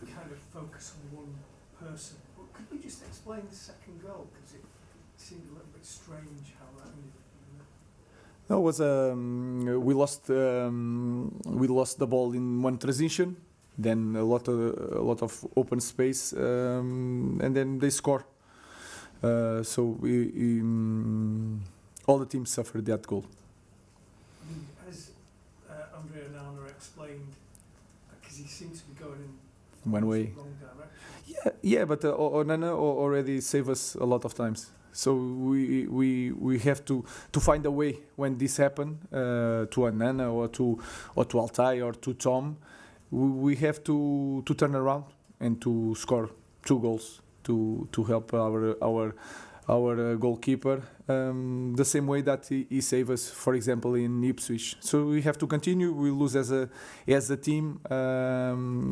kind of focus on one person. But could we just explain the second goal? Because it seemed a little bit strange how that ended. No, it was we lost the ball in one transition, then a lot of open space, and then they score. So all the teams suffered that goal. As Onana explained, because he seems to be going in One way. the wrong direction. Yeah, but Onana already saved us a lot of times. So we have to find a way when this happen to Onana or to Altai or to Tom. We have to turn around and to score 2 goals to help our goalkeeper the same way that he saved us, for example, in Ipswich. So we have to continue. We lose as a team.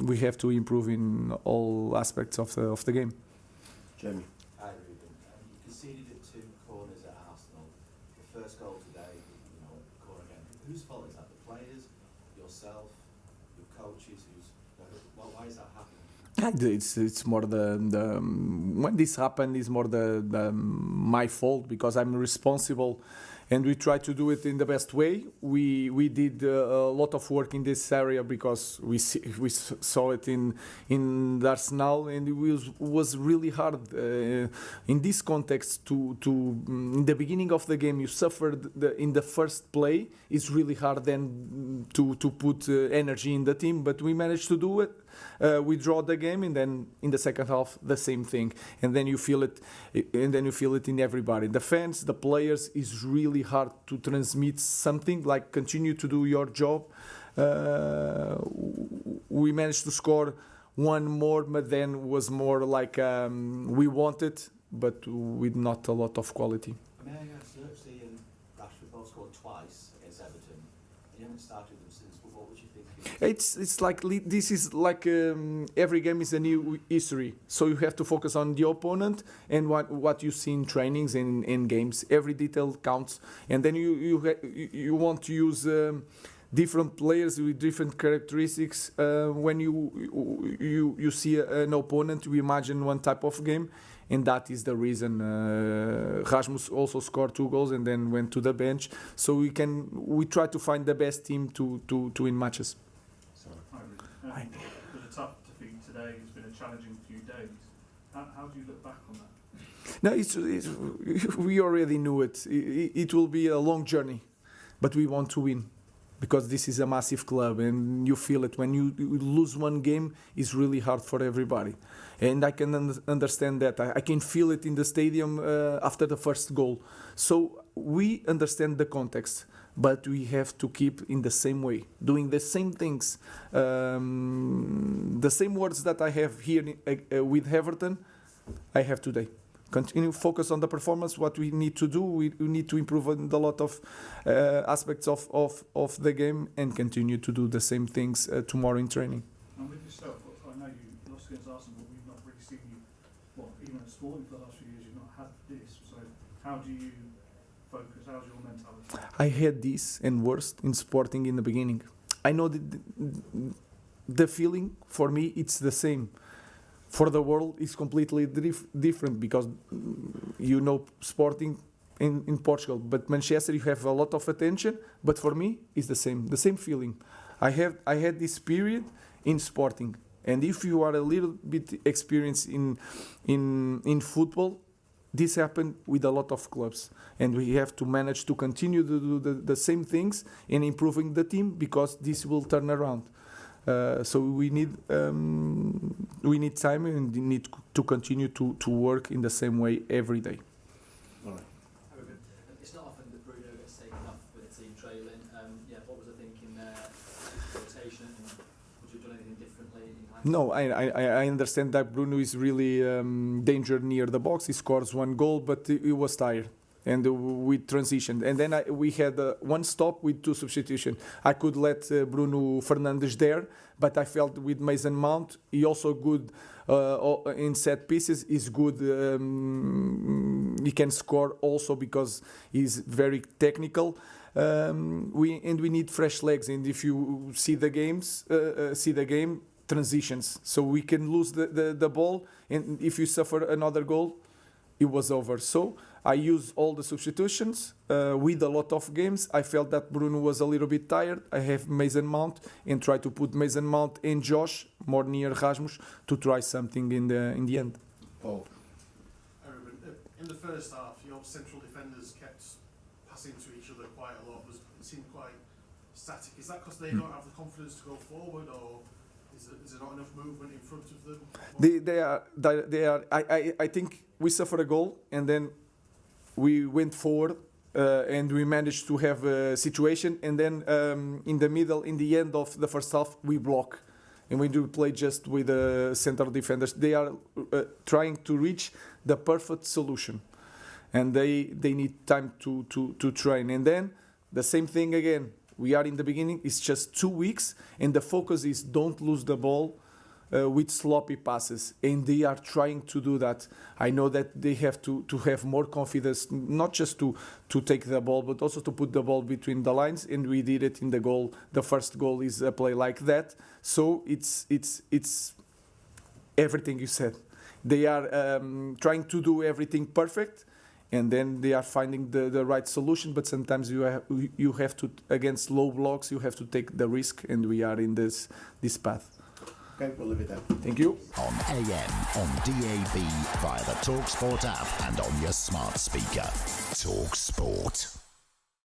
We have to improve in all aspects of the game. Jamie. Hi, Ruben. You conceded at 2 corners at Arsenal. The first goal today, corner again. Whose fault is that? The players, yourself, your coaches? Why is that happening? It's more the when this happened is more the my fault, because I'm responsible, and we try to do it in the best way. We did a lot of work in this area because we saw it in the Arsenal, and it was really hard in this context to in the beginning of the game you suffered in the first play. It's really hard then to put energy in the team, but we managed to do it. We draw the game, and then in the second half the same thing, and then you feel it, in everybody, the fans, the players. Is really hard to transmit something like continue to do your job. We managed to score one more, but then was more like we wanted, but with not a lot of quality. May I ask, Xerxes and Rashford both scored twice against Everton. You haven't started them since, but what would you think? It's like this is like every game is a new history, so you have to focus on the opponent and what you see in trainings and in games. Every detail counts, and then you want to use different players with different characteristics. When you see an opponent, you imagine one type of game, and that is the reason Rasmus also scored 2 goals and then went to the bench. So we try to find the best team to win matches. It was a tough defeat today. It's been a challenging few days. How do you look back on that? No, we already knew it. It will be a long journey, but we want to win, because this is a massive club, and you feel it when you lose one game. It's really hard for everybody, and I can understand that. I can feel it in the stadium after the first goal. So we understand the context, but we have to keep in the same way, doing the same things. The same words that I have here with Everton, I have today. Continue focus on the performance, what we need to do. We need to improve on a lot of aspects of the game, and continue to do the same things tomorrow in training. And with yourself, I know you lost against Arsenal, but we've not really seen you, even at Sporting for the last few years, you've not had this. So how do you focus? How's your mentality? I had this and worse in Sporting in the beginning. I know the feeling for me it's the same. For the world it's completely different, because Sporting in Portugal, but Manchester you have a lot of attention. But for me it's the same feeling. I had this period in Sporting, and if you are a little bit experienced in football, this happened with a lot of clubs, and we have to manage to continue to do the same things and improving the team, because this will turn around. So we need time, and we need to continue to work in the same way every day. All right. It's not often that Bruno gets taken off with a team trailing. What was the thinking there? Rotation, would you have done anything differently? No, I understand that Bruno is really danger near the box. He scores 1 goal, but he was tired, and we transitioned. And then we had 1 stop with 2 substitutions. I could let Bruno Fernandes there, but I felt with Mason Mount, he also good in set pieces. He's good. He can score also because he's very technical. We need fresh legs, and if you see the game, transitions. So we can lose the ball, and if you suffer another goal, it was over. So I used all the substitutions with a lot of games. I felt that Bruno was a little bit tired. I have Mason Mount and try to put Mason Mount and Josh more near Rasmus to try something in the end. Paul. Ruben, in the first half, your central defenders kept passing to each other quite a lot. It seemed quite static. Is that because they don't have the confidence to go forward, or is there not enough movement in front of them? They are. I think we suffered a goal and then we went forward and we managed to have a situation, and then in the middle, in the end of the first half, we block. And we do play just with the center defenders. They are trying to reach the perfect solution, and they need time to train. And then the same thing again. We are in the beginning. It's just 2 weeks, and the focus is don't lose the ball with sloppy passes. And they are trying to do that. I know that they have to have more confidence, not just to take the ball, but also to put the ball between the lines. And we did it in the goal. The first goal is a play like that. So it's everything you said. They are trying to do everything perfect, and then they are finding the right solution. But sometimes you have to, against low blocks, you have to take the risk, and we are in this path. Okay, we'll leave it there. Thank you. On AM, on DAB, via the talkSPORT app and on your smart speaker. talkSPORT.